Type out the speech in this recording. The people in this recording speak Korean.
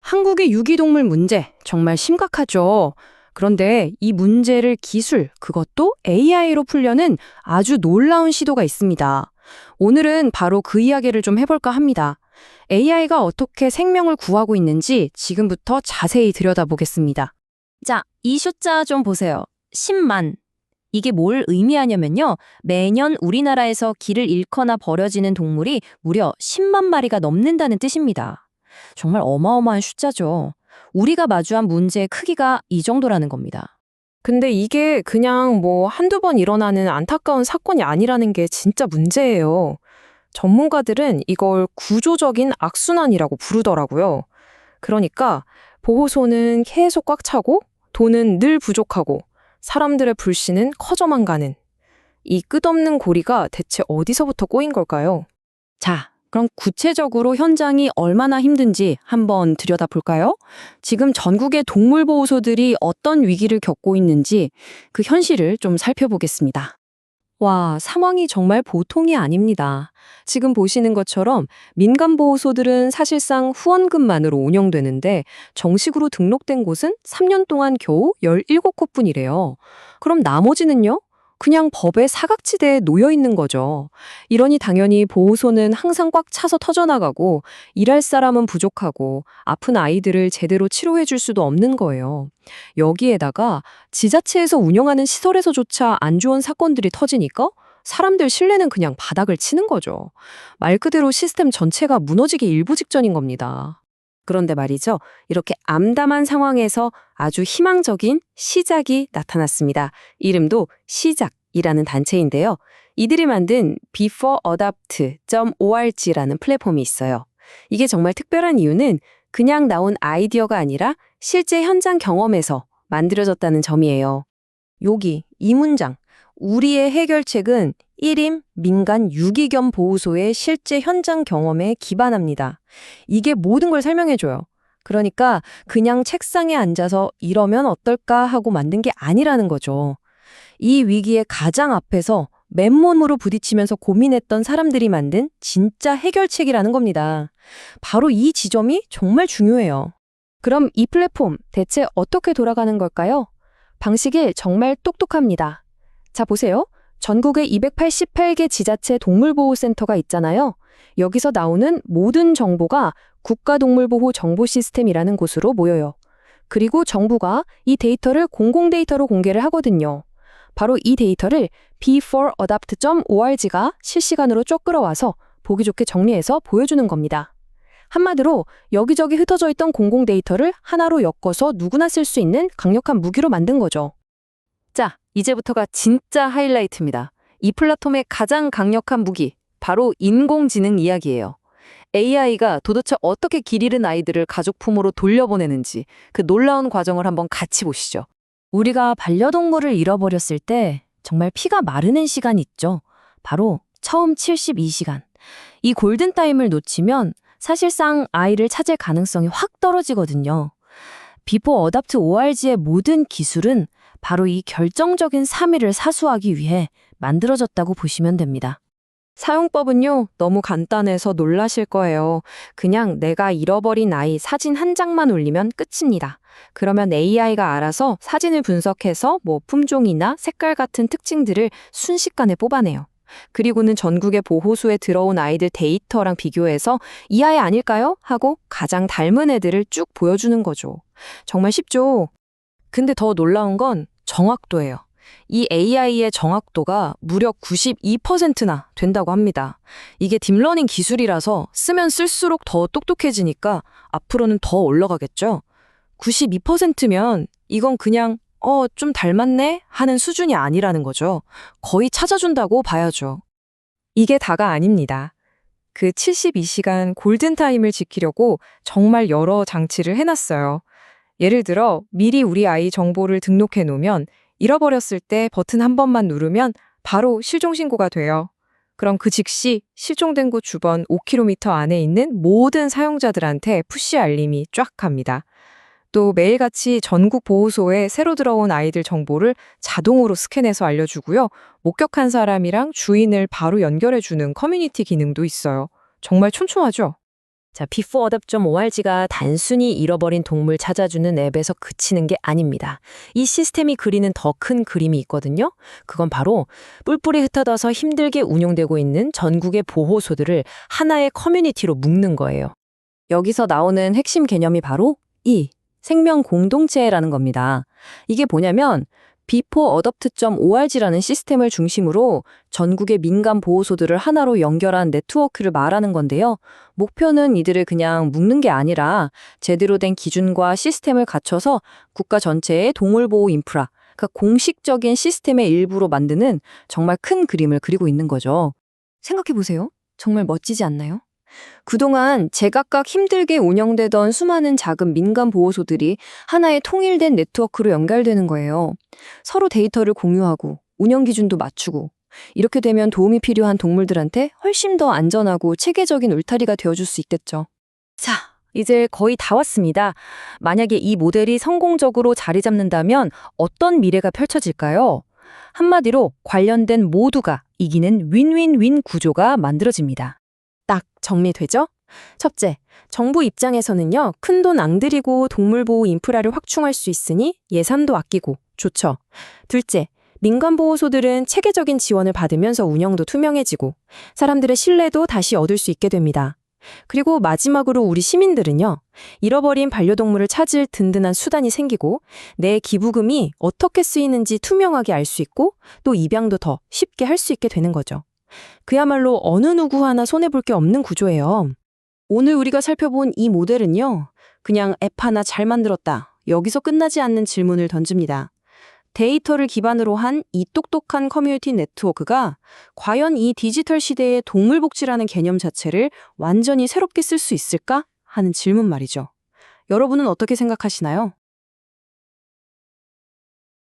한국의 유기동물 문제 정말 심각하죠. 그런데 이 문제를 기술, 그것도 AI로 풀려는 아주 놀라운 시도가 있습니다. 오늘은 바로 그 이야기를 좀 해볼까 합니다. AI가 어떻게 생명을 구하고 있는지 지금부터 자세히 들여다보겠습니다. 자, 이 숫자 좀 보세요. 10만. 이게 뭘 의미하냐면요. 매년 우리나라에서 길을 잃거나 버려지는 동물이 무려 10만 마리가 넘는다는 뜻입니다. 정말 어마어마한 숫자죠. 우리가 마주한 문제의 크기가 이 정도라는 겁니다. 근데 이게 그냥 한두 번 일어나는 안타까운 사건이 아니라는 게 진짜 문제예요. 전문가들은 이걸 구조적인 악순환이라고 부르더라고요. 그러니까 보호소는 계속 꽉 차고 돈은 늘 부족하고 사람들의 불씨는 커져만 가는 이 끝없는 고리가 대체 어디서부터 꼬인 걸까요? 자, 그럼 구체적으로 현장이 얼마나 힘든지 한번 들여다볼까요? 지금 전국의 동물보호소들이 어떤 위기를 겪고 있는지 그 현실을 좀 살펴보겠습니다. 와, 상황이 정말 보통이 아닙니다. 지금 보시는 것처럼 민간보호소들은 사실상 후원금만으로 운영되는데 정식으로 등록된 곳은 3년 동안 겨우 17곳뿐이래요. 그럼 나머지는요? 그냥 법의 사각지대에 놓여 있는 거죠. 이러니 당연히 보호소는 항상 꽉 차서 터져나가고 일할 사람은 부족하고 아픈 아이들을 제대로 치료해 줄 수도 없는 거예요. 여기에다가 지자체에서 운영하는 시설에서조차 안 좋은 사건들이 터지니까 사람들 신뢰는 그냥 바닥을 치는 거죠. 말 그대로 시스템 전체가 무너지기 일보 직전인 겁니다. 그런데 말이죠. 이렇게 암담한 상황에서 아주 희망적인 시작이 나타났습니다. 이름도 시작이라는 단체인데요. 이들이 만든 beforeadapt.org라는 플랫폼이 있어요. 이게 정말 특별한 이유는 그냥 나온 아이디어가 아니라 실제 현장 경험에서 만들어졌다는 점이에요. 여기 이 문장. 우리의 해결책은 1임 민간 유기견 보호소의 실제 현장 경험에 기반합니다. 이게 모든 걸 설명해줘요. 그러니까 그냥 책상에 앉아서 이러면 어떨까 하고 만든 게 아니라는 거죠. 이 위기의 가장 앞에서 맨몸으로 부딪히면서 고민했던 사람들이 만든 진짜 해결책이라는 겁니다. 바로 이 지점이 정말 중요해요. 그럼 이 플랫폼 대체 어떻게 돌아가는 걸까요? 방식이 정말 똑똑합니다. 자, 보세요. 전국에 288개 지자체 동물보호센터가 있잖아요. 여기서 나오는 모든 정보가 국가동물보호 정보 시스템이라는 곳으로 모여요. 그리고 정부가 이 데이터를 공공 데이터로 공개를 하거든요. 바로 이 데이터를 beforeadapt.org가 실시간으로 쭉 끌어와서 보기 좋게 정리해서 보여주는 겁니다. 한마디로 여기저기 흩어져 있던 공공 데이터를 하나로 엮어서 누구나 쓸 수 있는 강력한 무기로 만든 거죠. 자, 이제부터가 진짜 하이라이트입니다. 이 플랫폼의 가장 강력한 무기, 바로 인공지능 이야기예요. AI가 도대체 어떻게 길 잃은 아이들을 가족품으로 돌려보내는지 그 놀라운 과정을 한번 같이 보시죠. 우리가 반려동물을 잃어버렸을 때 정말 피가 마르는 시간 있죠. 바로 처음 72시간. 이 골든타임을 놓치면 사실상 아이를 찾을 가능성이 확 떨어지거든요. beforeadapt.org의 모든 기술은 바로 이 결정적인 3일을 사수하기 위해 만들어졌다고 보시면 됩니다. 사용법은요, 너무 간단해서 놀라실 거예요. 그냥 내가 잃어버린 아이 사진 한 장만 올리면 끝입니다. 그러면 AI가 알아서 사진을 분석해서 품종이나 색깔 같은 특징들을 순식간에 뽑아내요. 그리고는 전국의 보호소에 들어온 아이들 데이터랑 비교해서 이 아이 아닐까요? 하고 가장 닮은 애들을 쭉 보여주는 거죠. 정말 쉽죠? 근데 더 놀라운 건 정확도예요. 이 AI의 정확도가 무려 92%나 된다고 합니다. 이게 딥러닝 기술이라서 쓰면 쓸수록 더 똑똑해지니까 앞으로는 더 올라가겠죠? 92%면 이건 그냥 좀 닮았네? 하는 수준이 아니라는 거죠. 거의 찾아준다고 봐야죠. 이게 다가 아닙니다. 그 72시간 골든타임을 지키려고 정말 여러 장치를 해놨어요. 예를 들어 미리 우리 아이 정보를 등록해 놓으면 잃어버렸을 때 버튼 한 번만 누르면 바로 실종신고가 돼요. 그럼 그 즉시 실종된 곳 주변 5km 안에 있는 모든 사용자들한테 푸시 알림이 쫙 갑니다. 또 매일같이 전국 보호소에 새로 들어온 아이들 정보를 자동으로 스캔해서 알려주고요. 목격한 사람이랑 주인을 바로 연결해주는 커뮤니티 기능도 있어요. 정말 촘촘하죠? 자, before.org가 단순히 잃어버린 동물 찾아주는 앱에서 그치는 게 아닙니다. 이 시스템이 그리는 더 큰 그림이 있거든요. 그건 바로 뿔뿔이 흩어져서 힘들게 운용되고 있는 전국의 보호소들을 하나의 커뮤니티로 묶는 거예요. 여기서 나오는 핵심 개념이 바로 이 생명 공동체라는 겁니다. 이게 뭐냐면 beforeadopt.org라는 시스템을 중심으로 전국의 민간 보호소들을 하나로 연결한 네트워크를 말하는 건데요. 목표는 이들을 그냥 묶는 게 아니라 제대로 된 기준과 시스템을 갖춰서 국가 전체의 동물보호 인프라, 그러니까 공식적인 시스템의 일부로 만드는 정말 큰 그림을 그리고 있는 거죠. 생각해보세요. 정말 멋지지 않나요? 그동안 제각각 힘들게 운영되던 수많은 작은 민간 보호소들이 하나의 통일된 네트워크로 연결되는 거예요. 서로 데이터를 공유하고 운영 기준도 맞추고 이렇게 되면 도움이 필요한 동물들한테 훨씬 더 안전하고 체계적인 울타리가 되어줄 수 있겠죠. 자, 이제 거의 다 왔습니다. 만약에 이 모델이 성공적으로 자리 잡는다면 어떤 미래가 펼쳐질까요? 한마디로 관련된 모두가 이기는 윈윈윈 구조가 만들어집니다. 딱 정리되죠? 첫째, 정부 입장에서는요, 큰돈 안 들이고 동물보호 인프라를 확충할 수 있으니 예산도 아끼고 좋죠. 둘째, 민간보호소들은 체계적인 지원을 받으면서 운영도 투명해지고 사람들의 신뢰도 다시 얻을 수 있게 됩니다. 그리고 마지막으로 우리 시민들은요, 잃어버린 반려동물을 찾을 든든한 수단이 생기고 내 기부금이 어떻게 쓰이는지 투명하게 알 수 있고 또 입양도 더 쉽게 할 수 있게 되는 거죠. 그야말로 어느 누구 하나 손해볼 게 없는 구조예요. 오늘 우리가 살펴본 이 모델은요, 그냥 앱 하나 잘 만들었다, 여기서 끝나지 않는 질문을 던집니다. 데이터를 기반으로 한 이 똑똑한 커뮤니티 네트워크가 과연 이 디지털 시대의 동물복지라는 개념 자체를 완전히 새롭게 쓸 수 있을까? 하는 질문 말이죠. 여러분은 어떻게 생각하시나요?